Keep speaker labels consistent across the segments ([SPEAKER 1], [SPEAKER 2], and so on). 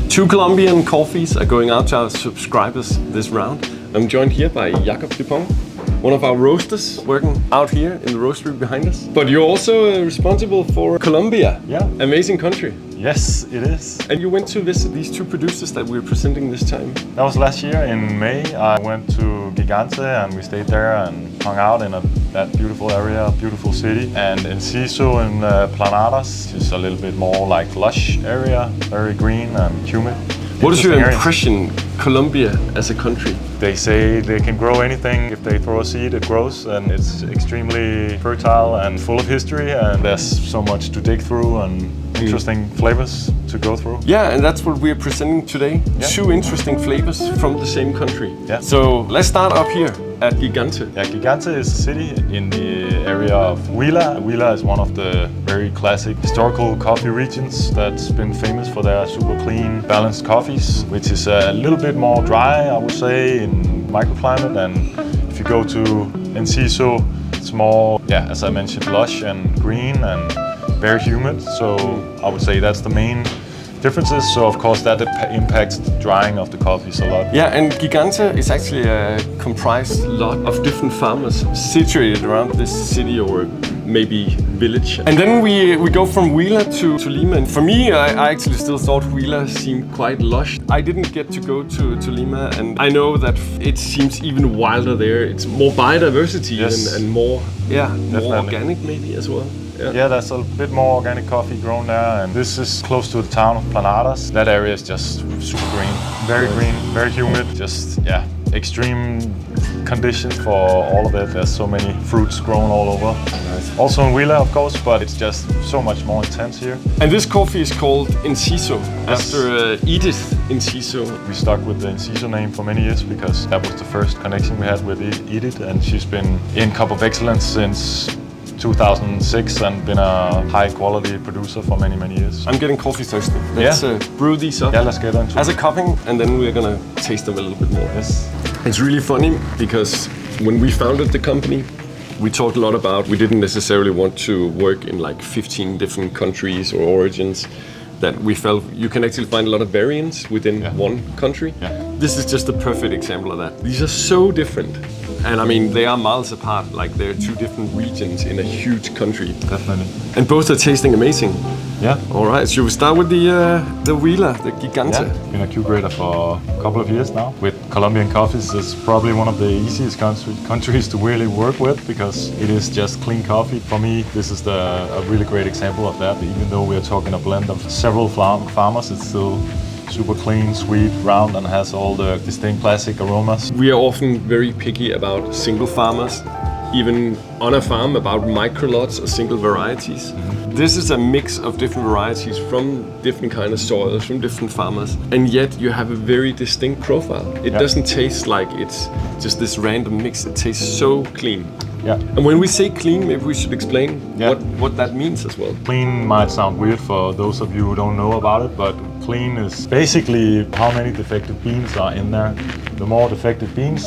[SPEAKER 1] 2 Colombian coffees are going out to our subscribers this round. I'm joined here by Jacob Dupont, one of our roasters working out here in the roastery behind us. But you're also responsible for Colombia.
[SPEAKER 2] Yeah.
[SPEAKER 1] Amazing country.
[SPEAKER 2] Yes, it is.
[SPEAKER 1] And you went to visit these 2 producers that we're presenting this time.
[SPEAKER 2] That was last year in May. I went to Gigante and we stayed there and hung out in that beautiful area, beautiful city. And Enciso in Planadas is a little bit more like lush area, very green and humid.
[SPEAKER 1] What is your impression, Colombia as a country?
[SPEAKER 2] They say they can grow anything. If they throw a seed, it grows, and it's extremely fertile and full of history, and there's so much to dig through and interesting flavors to go through.
[SPEAKER 1] Yeah, and that's what we're presenting today.
[SPEAKER 2] Yeah.
[SPEAKER 1] 2 interesting flavors from the same country.
[SPEAKER 2] Yeah.
[SPEAKER 1] So let's start up here at Gigante.
[SPEAKER 2] Yeah, Gigante is a city in the area of Huila. Huila is one of the very classic historical coffee regions that's been famous for their super clean, balanced coffees, which is a little bit more dry, I would say, in microclimate. And if you go to Enciso, it's more, as I mentioned, lush and green and very humid. So I would say that's the main differences. So of course that impacts the drying of the coffees a lot.
[SPEAKER 1] Yeah, and Gigante is actually comprised a lot of different farmers situated around this city or maybe village. And then we go from Huila to Lima. And for me, I actually still thought Huila seemed quite lush. I didn't get to go to Lima, and I know that it seems even wilder there. It's more biodiversity and more, more organic maybe as well.
[SPEAKER 2] Yeah, there's a bit more organic coffee grown there, and this is close to the town of Planadas. That area is just super green, very humid, just extreme conditions for all of it. There's so many fruits grown all over. Nice. Also in Huila, of course, but it's just so much more intense here.
[SPEAKER 1] And this coffee is called Enciso, after Edith Enciso.
[SPEAKER 2] We stuck with the Enciso name for many years because that was the first connection we had with Edith, and she's been in Cup of Excellence since 2006 and been a high quality producer for many years.
[SPEAKER 1] I'm getting coffee thirsty. Let's brew these up.
[SPEAKER 2] Yeah, let's get into
[SPEAKER 1] as a cupping, and then we're gonna taste them a little bit more.
[SPEAKER 2] Yes.
[SPEAKER 1] It's really funny because when we founded the company, we talked a lot about we didn't necessarily want to work in like 15 different countries or origins. That we felt you can actually find a lot of variants within one country. Yeah. This is just a perfect example of that. These are so different. And I mean, they are miles apart, like they're 2 different regions in a huge country.
[SPEAKER 2] Definitely.
[SPEAKER 1] And both are tasting amazing.
[SPEAKER 2] Yeah. All
[SPEAKER 1] right, should we start with the Huila, the Gigante?
[SPEAKER 2] Yeah, been a curator for a couple of years now. With Colombian coffees, it's probably one of the easiest countries to really work with because it is just clean coffee. For me, this is a really great example of that. Even though we're talking a blend of several farmers, it's still super clean, sweet, round, and has all the distinct classic aromas.
[SPEAKER 1] We are often very picky about single farmers, even on a farm about micro lots or single varieties. This is a mix of different varieties from different kind of soils, from different farmers, and yet you have a very distinct profile. It doesn't taste like it's just this random mix. It tastes so clean.
[SPEAKER 2] Yeah.
[SPEAKER 1] And when we say clean, maybe we should explain what that means as well.
[SPEAKER 2] Clean might sound weird for those of you who don't know about it, but clean is basically how many defective beans are in there. The more defective beans,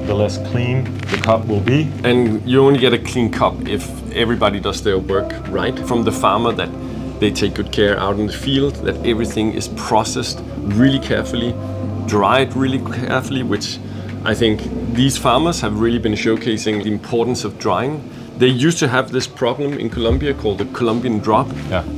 [SPEAKER 2] the less clean the cup will be.
[SPEAKER 1] And you only get a clean cup if everybody does their work right. From the farmer, that they take good care out in the field, that everything is processed really carefully, dried really carefully, which I think these farmers have really been showcasing the importance of drying. They used to have this problem in Colombia called the Colombian drop,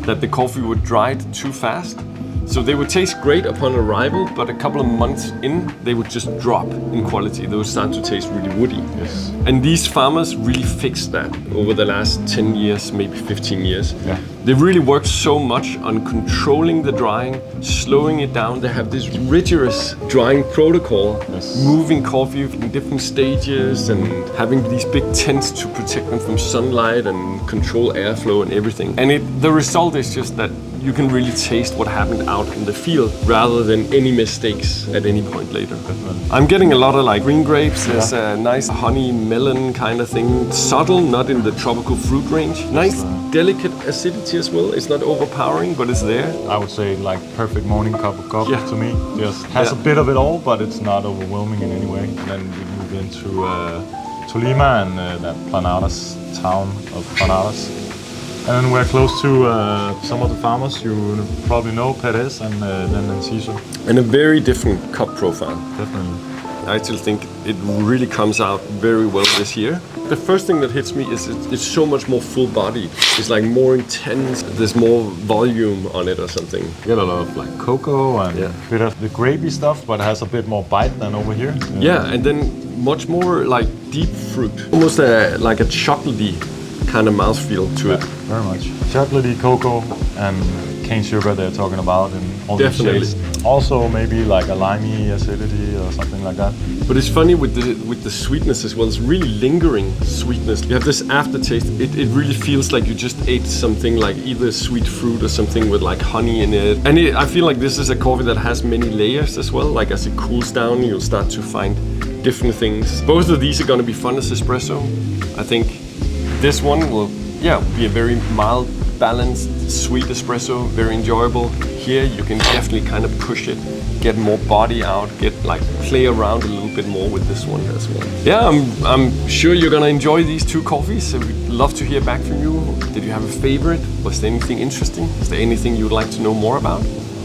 [SPEAKER 1] that the coffee would dry too fast. So they would taste great upon arrival, but a couple of months in, they would just drop in quality. They would start to taste really woody.
[SPEAKER 2] Yes.
[SPEAKER 1] And these farmers really fixed that over the last 10 years, maybe 15 years.
[SPEAKER 2] Yeah.
[SPEAKER 1] They really worked so much on controlling the drying, slowing it down. They have this rigorous drying protocol, moving coffee in different stages and having these big tents to protect them from sunlight and control airflow and everything. And the result is just that you can really taste what happened out in the field rather than any mistakes at any point later. I'm getting a lot of like green grapes. There's a nice honey melon kind of thing. Subtle, not in the tropical fruit range. Nice delicate acidity as well. It's not overpowering, but it's there.
[SPEAKER 2] I would say like perfect morning cup of coffee to me. Just has a bit of it all, but it's not overwhelming in any way. And then we move into Lima and that Planadas town of Planadas. And we're close to some of the farmers you probably know, Perez and then Enciso.
[SPEAKER 1] And a very different cup profile.
[SPEAKER 2] Definitely.
[SPEAKER 1] I still think it really comes out very well this year. The first thing that hits me is it's so much more full body. It's like more intense. There's more volume on it or something.
[SPEAKER 2] You get a lot of like cocoa and a bit of the grapey stuff, but it has a bit more bite than over here.
[SPEAKER 1] Yeah, and then much more like deep fruit. Almost like a chocolatey kind of mouthfeel to it.
[SPEAKER 2] Very much. Chocolatey, cocoa, and cane sugar they're talking about in all these shades. Also maybe like a limey acidity or something like that.
[SPEAKER 1] But it's funny with the sweetness as well. It's really lingering sweetness. You have this aftertaste. It really feels like you just ate something like either sweet fruit or something with like honey in it. And I feel like this is a coffee that has many layers as well. Like as it cools down, you'll start to find different things. Both of these are going to be fun as espresso. I think this one will, be a very mild, balanced, sweet espresso, very enjoyable. Here you can definitely kind of push it, get more body out, play around a little bit more with this one as well. Yeah, I'm sure you're gonna enjoy these two coffees. So we'd love to hear back from you. Did you have a favorite? Was there anything interesting? Is there anything you'd like to know more about?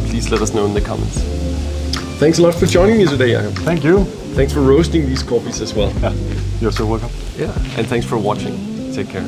[SPEAKER 1] Please let us know in the comments. Thanks a lot for joining me today, Jacob.
[SPEAKER 2] Thank you.
[SPEAKER 1] Thanks for roasting these coffees as well.
[SPEAKER 2] Yeah, you're so welcome.
[SPEAKER 1] Yeah, and thanks for watching. Take care.